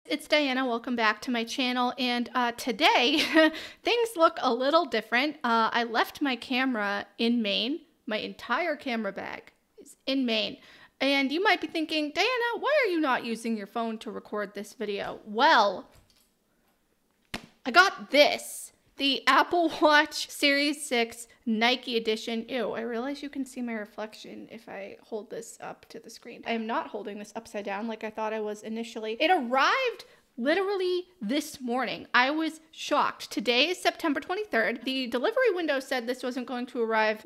It's Diana. Welcome back to my channel. And today things look a little different. I left my camera in Maine. My entire camera bag is in Maine. And you might be thinking, Diana, why are you not using your phone to record this video? Well, I got this. The Apple Watch Series 6 Nike edition. Ew, I realize you can see my reflection if I hold this up to the screen. I am not holding this upside down like I thought I was initially. It arrived literally this morning. I was shocked. Today is September 23rd. The delivery window said this wasn't going to arrive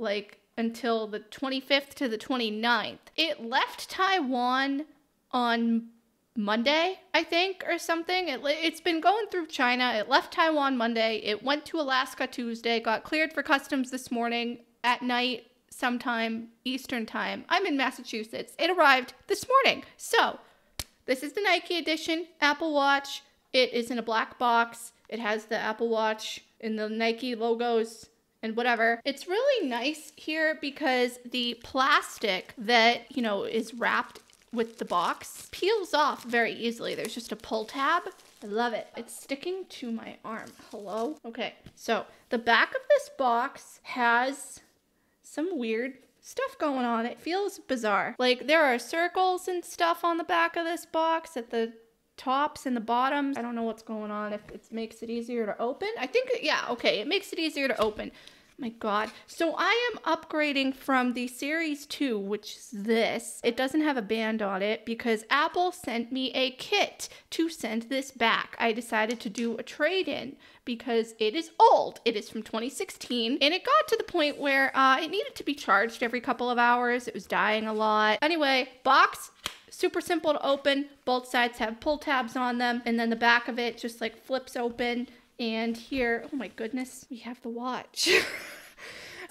until the 25th to the 29th. It left Taiwan on Monday, I think, or something. It's been going through China. It left Taiwan Monday. It went to Alaska Tuesday, got cleared for customs this morning at night, sometime Eastern time. I'm in Massachusetts. It arrived this morning. So this is the Nike edition Apple Watch. It is in a black box. It has the Apple Watch and the Nike logos and whatever. It's really nice here because the plastic that, is wrapped with the box peels off very easily. There's just a pull tab. I love it. It's sticking to my arm. Hello? Okay, so the back of this box has some weird stuff going on. It feels bizarre. Like there are circles and stuff on the back of this box at the tops and the bottoms. I don't know what's going on, if it makes it easier to open. I think, yeah, okay, it makes it easier to open. My God. So I am upgrading from the Series 2, which is this. It doesn't have a band on it because Apple sent me a kit to send this back. I decided to do a trade-in because it is old. It is from 2016 and it got to the point where it needed to be charged every couple of hours. It was dying a lot. Anyway, box, super simple to open. Both sides have pull tabs on them and then the back of it just like flips open. And here, oh my goodness, we have the watch.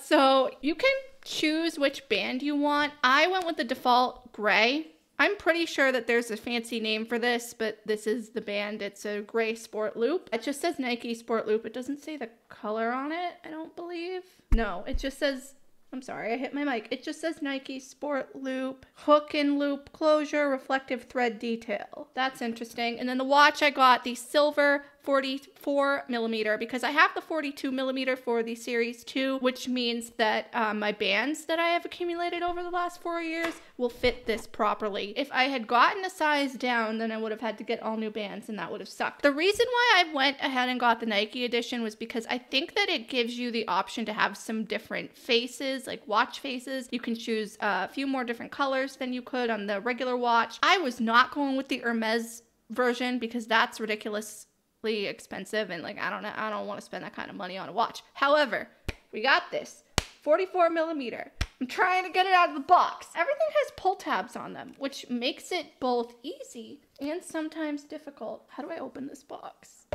So you can choose which band you want. I went with the default gray. I'm pretty sure that there's a fancy name for this, but this is the band. It's a gray sport loop. It just says Nike Sport Loop. It doesn't say the color on it, I don't believe. No, it just says, I'm sorry, I hit my mic. It just says Nike Sport Loop, hook and loop closure, reflective thread detail. That's interesting. And then the watch, I got the silver 44 millimeter because I have the 42 millimeter for the Series 2, which means that my bands that I have accumulated over the last 4 years will fit this properly. If I had gotten a size down, then I would have had to get all new bands and that would have sucked. The reason why I went ahead and got the Nike edition was because I think that it gives you the option to have some different faces, like watch faces. You can choose a few more different colors than you could on the regular watch. I was not going with the Hermes version because that's ridiculous expensive and I don't want to spend that kind of money on a watch. However, we got this 44 millimeter. I'm trying to get it out of the box. Everything has pull tabs on them, which makes it both easy and sometimes difficult. How do I open this box?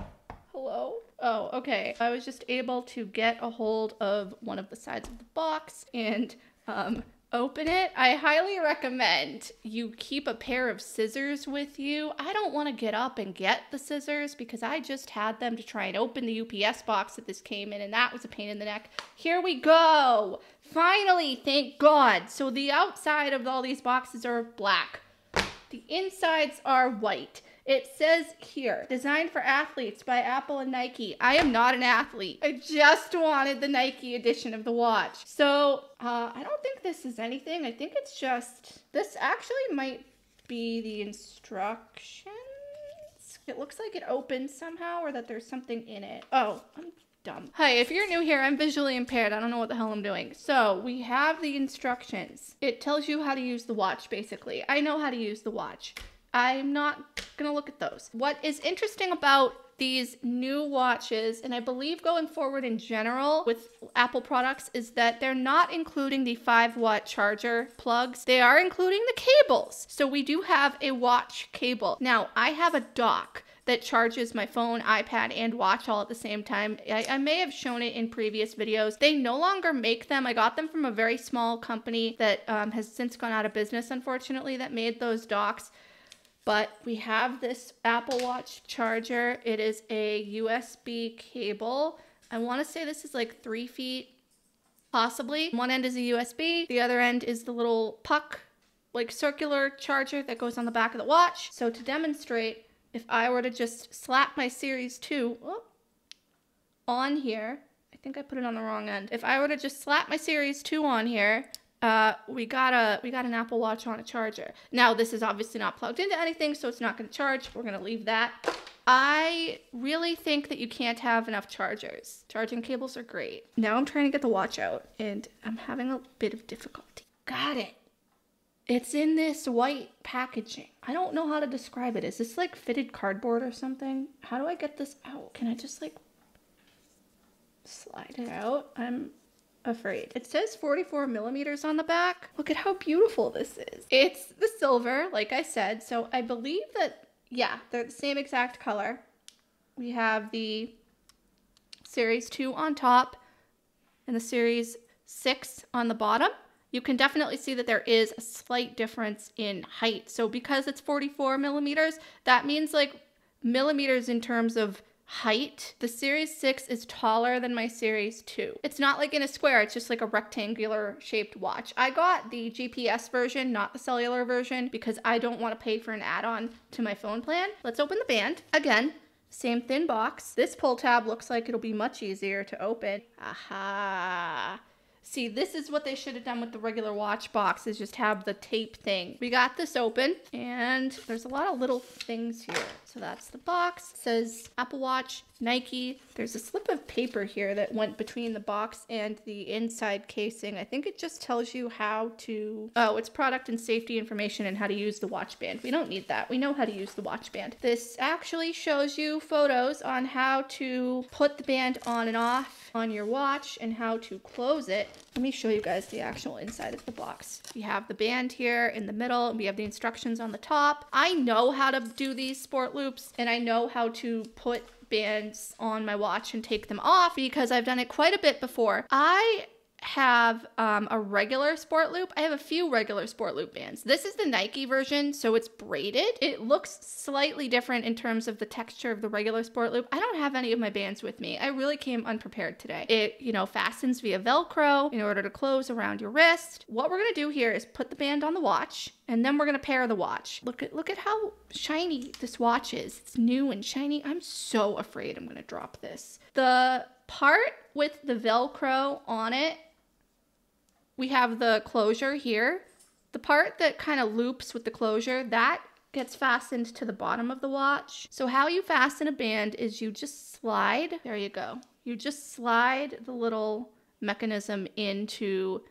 Hello? Oh, okay. I was just able to get a hold of one of the sides of the box and open it. I highly recommend you keep a pair of scissors with you. I don't want to get up and get the scissors because I just had them to try and open the UPS box that this came in and that was a pain in the neck. Here we go. Finally, thank God. So the outside of all these boxes are black. The insides are white. It says here, designed for athletes by Apple and Nike. I am not an athlete. I just wanted the Nike edition of the watch. So I don't think this is anything. I think it's just, this actually might be the instructions. It looks like it opens somehow or that there's something in it. Oh, I'm dumb. Hi, if you're new here, I'm visually impaired. I don't know what the hell I'm doing. So we have the instructions. It tells you how to use the watch, basically. I know how to use the watch. I'm not gonna look at those. What is interesting about these new watches, and I believe going forward in general with Apple products, is that they're not including the 5-watt charger plugs. They are including the cables. So we do have a watch cable. Now, I have a dock that charges my phone, iPad, and watch all at the same time. I may have shown it in previous videos. They no longer make them. I got them from a very small company that has since gone out of business, unfortunately, that made those docks. But we have this Apple Watch charger. It is a USB cable. I want to say this is like 3 feet, possibly. One end is a USB. The other end is the little puck, like circular charger that goes on the back of the watch. So to demonstrate, if I were to just slap my Series 2 on here, I think I put it on the wrong end. If I were to just slap my Series 2 on here, we got an Apple Watch on a charger. Now, this is obviously not plugged into anything, so it's not going to charge. We're going to leave that. I really think that you can't have enough chargers. Charging cables are great. Now I'm trying to get the watch out, and I'm having a bit of difficulty. Got it. It's in this white packaging. I don't know how to describe it. Is this like fitted cardboard or something? How do I get this out? Can I just like slide it out? I'm afraid. It says 44 millimeters on the back. Look at how beautiful this is. It's the silver, like I said. So I believe that, yeah, they're the same exact color. We have the Series 2 on top and the Series 6 on the bottom. You can definitely see that there is a slight difference in height. So because it's 44 millimeters, that means like millimeters in terms of height. The Series 6 is taller than my Series 2. It's not like in a square, it's just like a rectangular shaped watch. I got the GPS version, not the cellular version, because I don't want to pay for an add-on to my phone plan. Let's open the band. Again, same thin box. This pull tab looks like it'll be much easier to open. Aha. See, this is what they should have done with the regular watch box, is just have the tape thing. We got this open, and there's a lot of little things here. So that's the box. It says Apple Watch, Nike. There's a slip of paper here that went between the box and the inside casing. I think it just tells you how to, it's product and safety information and how to use the watch band. We don't need that. We know how to use the watch band. This actually shows you photos on how to put the band on and off on your watch and how to close it. Let me show you guys the actual inside of the box. We have the band here in the middle, and we have the instructions on the top. I know how to do these sport loops, and I know how to put bands on my watch and take them off because I've done it quite a bit before. I have a regular sport loop. I have a few regular sport loop bands. This is the Nike version, so it's braided. It looks slightly different in terms of the texture of the regular sport loop. I don't have any of my bands with me. I really came unprepared today. It, fastens via Velcro in order to close around your wrist. What we're gonna do here is put the band on the watch, and then we're gonna pair the watch. Look at how shiny this watch is. It's new and shiny. I'm so afraid I'm gonna drop this. The part with the Velcro on it, we have the closure here. The part that kind of loops with the closure, that gets fastened to the bottom of the watch. So how you fasten a band is you just slide, there you go. You just slide the little mechanism into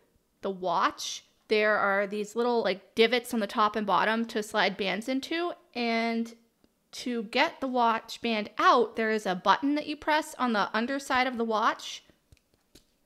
the watch. There are these little like divots on the top and bottom to slide bands into, and to get the watch band out, there is a button that you press on the underside of the watch,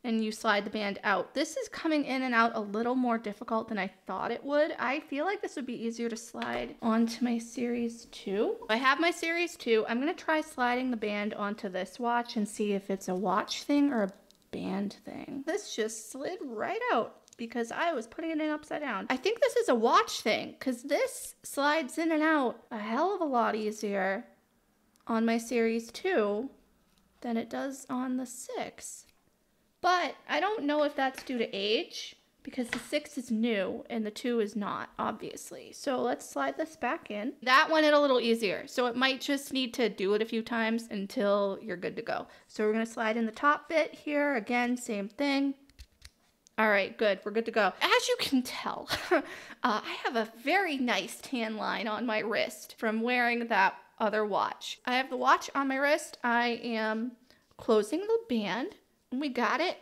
and you slide the band out. This is coming in and out a little more difficult than I thought it would. I feel like this would be easier to slide onto my Series 2. I have my Series 2. I'm gonna try sliding the band onto this watch and see if it's a watch thing or a band thing. This just slid right out because I was putting it in upside down. I think this is a watch thing because this slides in and out a hell of a lot easier on my Series 2 than it does on the 6. But I don't know if that's due to age, because the 6 is new and the 2 is not, obviously. So let's slide this back in. That went in a little easier, so it might just need to do it a few times until you're good to go. So we're gonna slide in the top bit here. Again, same thing. All right, good, we're good to go. As you can tell, I have a very nice tan line on my wrist from wearing that other watch. I have the watch on my wrist. I am closing the band. We got it,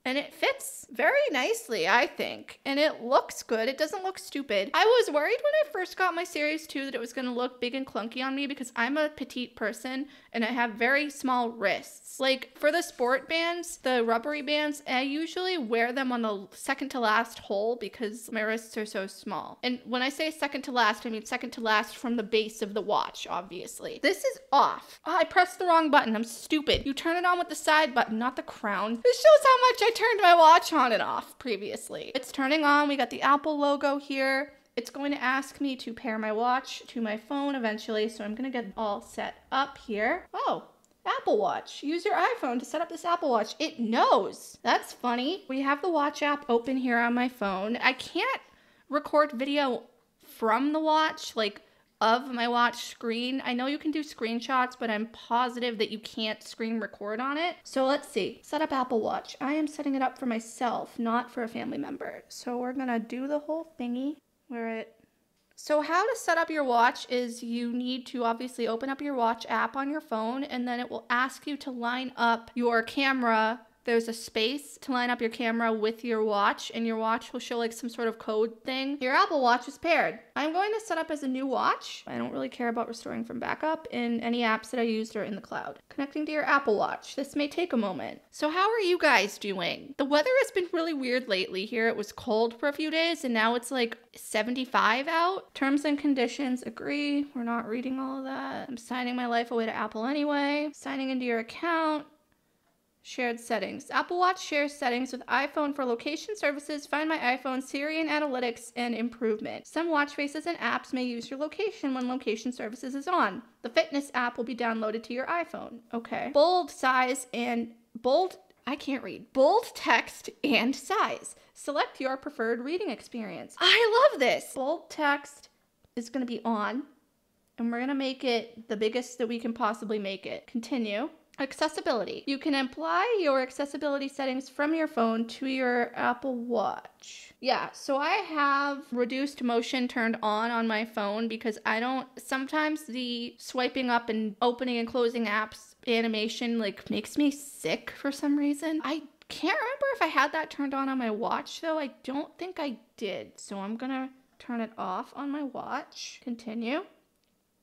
and it fits very nicely, I think, and it looks good. It doesn't look stupid. I was worried when I first got my Series 2 that it was going to look big and clunky on me because I'm a petite person and I have very small wrists. Like for the sport bands, the rubbery bands, I usually wear them on the second to last hole because my wrists are so small. And when I say second to last, I mean second to last from the base of the watch, obviously. This is off. Oh, I pressed the wrong button. I'm stupid. You turn it on with the side button, not the crown. This shows how much I turned my watch on and off previously. It's turning on. We got the Apple logo here. It's going to ask me to pair my watch to my phone eventually, so I'm going to get all set up here. Oh, Apple Watch. Use your iPhone to set up this Apple Watch. It knows. That's funny. We have the watch app open here on my phone. I can't record video from the watch, like of my watch screen. I know you can do screenshots, but I'm positive that you can't screen record on it. So let's see. Set up Apple Watch. I am setting it up for myself, not for a family member. So we're gonna do the whole thingy where it... So how to set up your watch is you need to obviously open up your watch app on your phone, and then it will ask you to line up your camera. There's a space to line up your camera with your watch, and your watch will show like some sort of code thing. Your Apple Watch is paired. I'm going to set up as a new watch. I don't really care about restoring from backup, and any apps that I used are in the cloud. Connecting to your Apple Watch. This may take a moment. So how are you guys doing? The weather has been really weird lately. Here it was cold for a few days, and now it's like 75 out. Terms and conditions, agree. We're not reading all of that. I'm signing my life away to Apple anyway. Signing into your account. Shared settings. Apple Watch shares settings with iPhone for location services, Find My iPhone, Siri, and analytics, and improvement. Some watch faces and apps may use your location when location services is on. The fitness app will be downloaded to your iPhone. Okay. Bold size and bold... I can't read. Bold text and size. Select your preferred reading experience. I love this. Bold text is going to be on, and we're going to make it the biggest that we can possibly make it. Continue. Accessibility. You can apply your accessibility settings from your phone to your Apple Watch. Yeah, so I have reduced motion turned on my phone because sometimes the swiping up and opening and closing apps animation like makes me sick for some reason. I can't remember if I had that turned on my watch though. I don't think I did. So I'm gonna turn it off on my watch. Continue.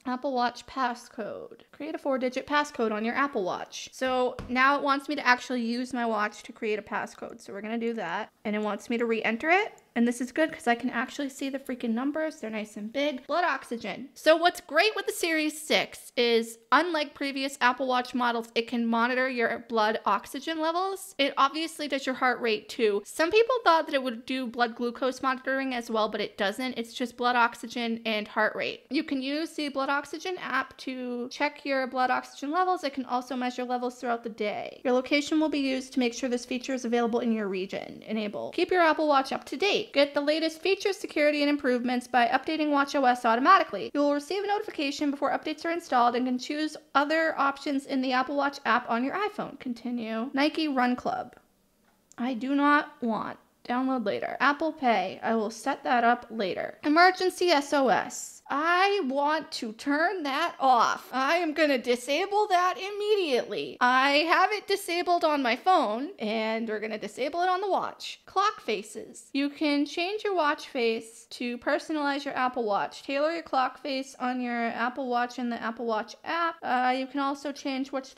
Apple Watch passcode. Create a 4-digit passcode on your Apple Watch. So now it wants me to actually use my watch to create a passcode. So we're going to do that. And it wants me to re-enter it. And this is good because I can actually see the freaking numbers. They're nice and big. Blood oxygen. So what's great with the Series 6 is, unlike previous Apple Watch models, it can monitor your blood oxygen levels. It obviously does your heart rate too. Some people thought that it would do blood glucose monitoring as well, but it doesn't. It's just blood oxygen and heart rate. You can use the blood oxygen app to check your blood oxygen levels. It can also measure levels throughout the day. Your location will be used to make sure this feature is available in your region. Enable. Keep your Apple Watch up to date. Get the latest features, security, and improvements by updating watchOS automatically. You will receive a notification before updates are installed and can choose other options in the Apple Watch app on your iPhone. Continue. Nike Run Club. I do not want. Download later. Apple Pay. I will set that up later. Emergency SOS. I want to turn that off. I am going to disable that immediately. I have it disabled on my phone, and we're going to disable it on the watch. Clock faces. You can change your watch face to personalize your Apple Watch. Tailor your clock face on your Apple Watch in the Apple Watch app. You can also change what's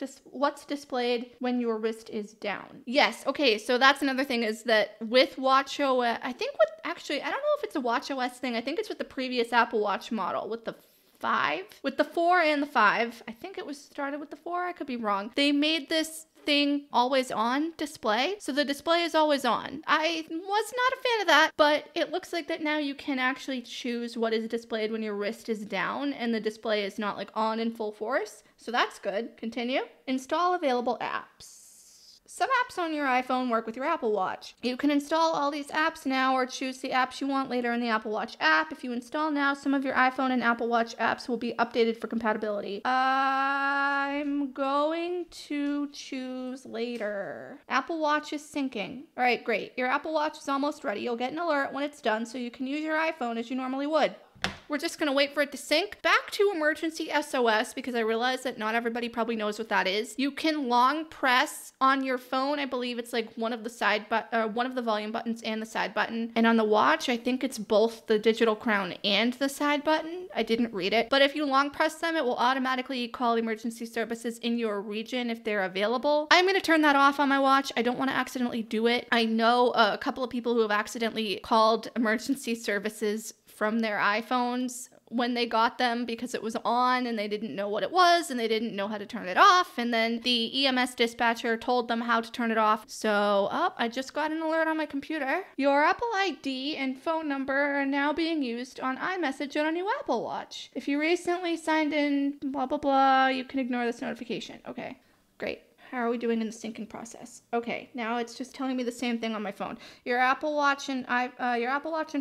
displayed when your wrist is down. Yes, okay, so that's another thing is that with watchOS, I don't know if it's a watchOS thing. I think it's with the previous Apple Watch model, with the 5, with the 4 and the 5. I think it was started with the 4. I could be wrong. They made this thing always on display, so the display is always on. I was not a fan of that, but it looks like that now you can actually choose what is displayed when your wrist is down and the display is not like on in full force, so that's good. Continue. Install available apps. Some apps on your iPhone work with your Apple Watch. You can install all these apps now or choose the apps you want later in the Apple Watch app. If you install now, some of your iPhone and Apple Watch apps will be updated for compatibility. I'm going to choose later. Apple Watch is syncing. All right, great. Your Apple Watch is almost ready. You'll get an alert when it's done, so you can use your iPhone as you normally would. We're just going to wait for it to sync. Back to emergency SOS, because I realize that not everybody probably knows what that is. You can long press on your phone. I believe it's like one of the volume buttons and the side button. And on the watch, I think it's both the digital crown and the side button. I didn't read it. But if you long press them, it will automatically call emergency services in your region if they're available. I'm going to turn that off on my watch. I don't want to accidentally do it. I know a couple of people who have accidentally called emergency services from their iPhones when they got them because it was on and they didn't know what it was and they didn't know how to turn it off, and then the EMS dispatcher told them how to turn it off. So, I just got an alert on my computer. Your Apple ID and phone number are now being used on iMessage on a new Apple Watch. If you recently signed in, blah, blah, blah, you can ignore this notification. Okay, great. How are we doing in the syncing process? Okay, now it's just telling me the same thing on my phone. Your Apple Watch and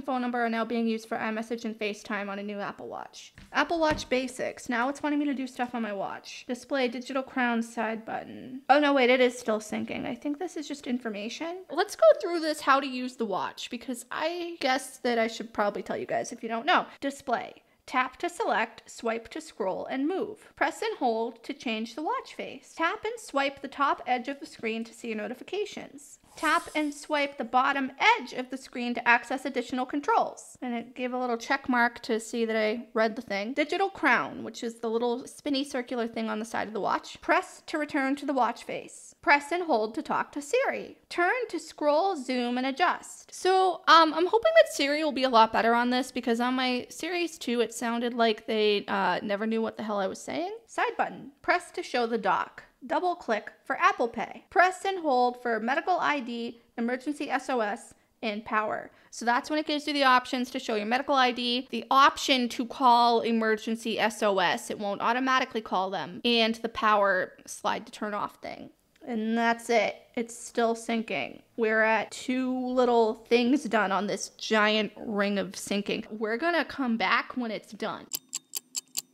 phone number are now being used for iMessage and FaceTime on a new Apple Watch. Apple Watch basics. Now it's wanting me to do stuff on my watch. Display digital crown side button. Oh no, wait, it is still syncing. I think this is just information. Let's go through this how to use the watch because I guess that I should probably tell you guys if you don't know. Display. Tap to select, swipe to scroll, and move. Press and hold to change the watch face. Tap and swipe the top edge of the screen to see your notifications. Tap and swipe the bottom edge of the screen to access additional controls. And it gave a little check mark to see that I read the thing. Digital crown, which is the little spinny circular thing on the side of the watch. Press to return to the watch face. Press and hold to talk to Siri. Turn to scroll, zoom, and adjust. So I'm hoping that Siri will be a lot better on this because on my Series 2, it sounded like they never knew what the hell I was saying. Side button. Press to show the dock. Double click for Apple Pay. Press and hold for medical ID, emergency SOS, and power. So that's when it gives you the options to show your medical ID, the option to call emergency SOS. It won't automatically call them, and the power slide to turn off thing. And that's it. It's still syncing. We're at 2 little things done on this giant ring of syncing. We're gonna come back when it's done.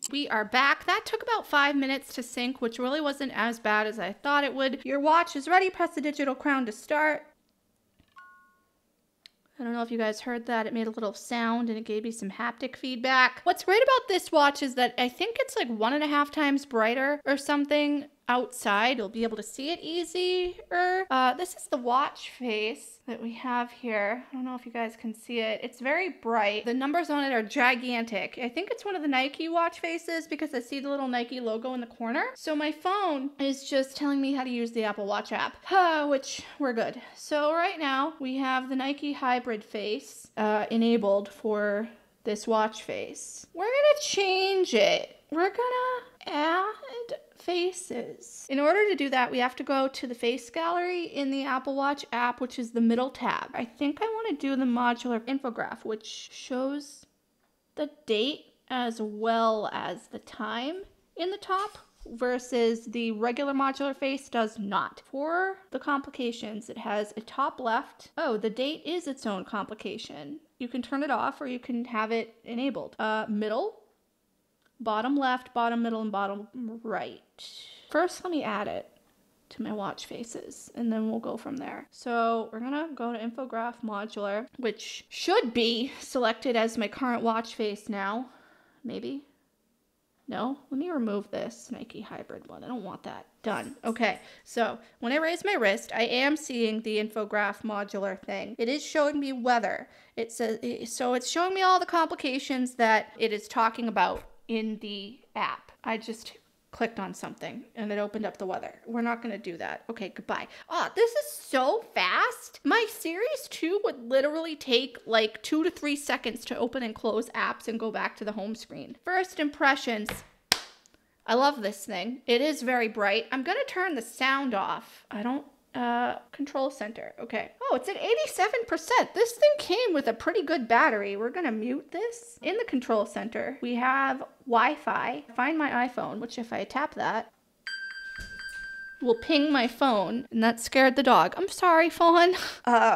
We are back. That took about 5 minutes to sync, which really wasn't as bad as I thought it would. Your watch is ready. Press the digital crown to start. I don't know if you guys heard that. It made a little sound and it gave me some haptic feedback. What's great about this watch is that I think it's like 1.5 times brighter or something outside. You'll be able to see it easier. This is the watch face that we have here. I don't know if you guys can see it. It's very bright. The numbers on it are gigantic. I think it's one of the Nike watch faces because I see the little Nike logo in the corner. So my phone is just telling me how to use the Apple Watch app, which we're good. So right now we have the Nike hybrid face enabled for this watch face. We're gonna change it. We're gonna add faces. In order to do that, we have to go to the face gallery in the Apple Watch app, which is the middle tab. I think I want to do the modular infograph, which shows the date as well as the time in the top, versus the regular modular face does not. For the complications, it has a top left. Oh, the date is its own complication. You can turn it off or you can have it enabled. Middle, bottom left, bottom middle, and bottom right. First, let me add it to my watch faces, and then we'll go from there. So we're gonna go to infograph modular, which should be selected as my current watch face now. Maybe? No? Let me remove this Nike hybrid one. I don't want that. Done. Okay, so when I raise my wrist, I am seeing the infograph modular thing. It is showing me weather. It says, so it's showing me all the complications that it is talking about in the app. I just clicked on something and it opened up the weather. We're not going to do that. Okay, goodbye. Oh, this is so fast. My Series 2 would literally take like 2 to 3 seconds to open and close apps and go back to the home screen. First impressions. I love this thing. It is very bright. I'm going to turn the sound off. Control center. Okay. Oh, it's at 87%. This thing came with a pretty good battery. We're gonna mute this. In the control center, we have Wi-Fi. Find my iPhone, which if I tap that, will ping my phone, and that scared the dog. I'm sorry, phone.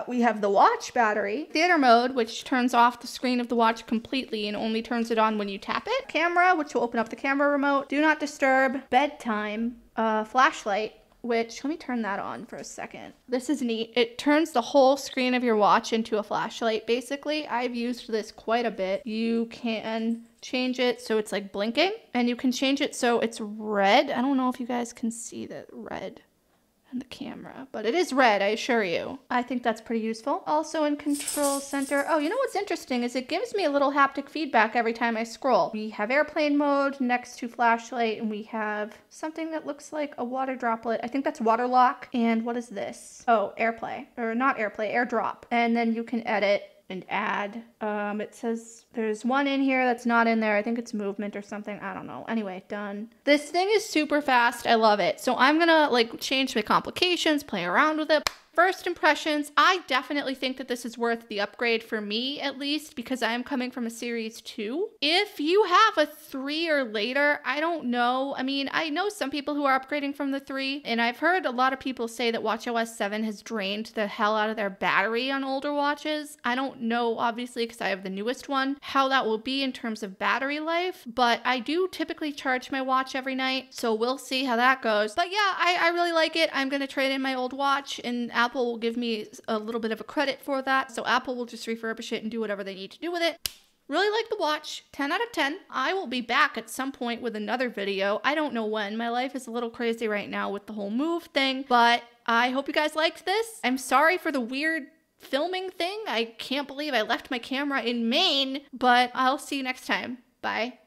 We have the watch battery. Theater mode, which turns off the screen of the watch completely and only turns it on when you tap it. Camera, which will open up the camera remote. Do not disturb. Bedtime. Flashlight, which, let me turn that on for a second. This is neat. It turns the whole screen of your watch into a flashlight, basically. I've used this quite a bit. You can change it so it's like blinking, and you can change it so it's red. I don't know if you guys can see the red in the camera, but it is red, I assure you. I think that's pretty useful. Also in control center, oh, you know what's interesting is it gives me a little haptic feedback every time I scroll. We have airplane mode next to flashlight, and we have something that looks like a water droplet. I think that's water lock. And what is this? Oh, AirPlay, or not AirPlay, AirDrop. And then you can edit and add. It says there's one in here that's not in there. I think it's movement or something. I don't know. Anyway, done. This thing is super fast. I love it. So I'm gonna like change my complications, play around with it. First impressions, I definitely think that this is worth the upgrade for me, at least, because I am coming from a Series 2. If you have a 3 or later, I don't know. I mean, I know some people who are upgrading from the 3, and I've heard a lot of people say that watchOS 7 has drained the hell out of their battery on older watches. I don't know, obviously, because I have the newest one, how that will be in terms of battery life, but I do typically charge my watch every night, so we'll see how that goes. But yeah, I really like it. I'm going to trade in my old watch, and Apple will give me a little bit of a credit for that. So Apple will just refurbish it and do whatever they need to do with it. Really like the watch. 10 out of 10. I will be back at some point with another video. I don't know when. My life is a little crazy right now with the whole move thing, but I hope you guys liked this. I'm sorry for the weird filming thing. I can't believe I left my camera in Maine, but I'll see you next time. Bye.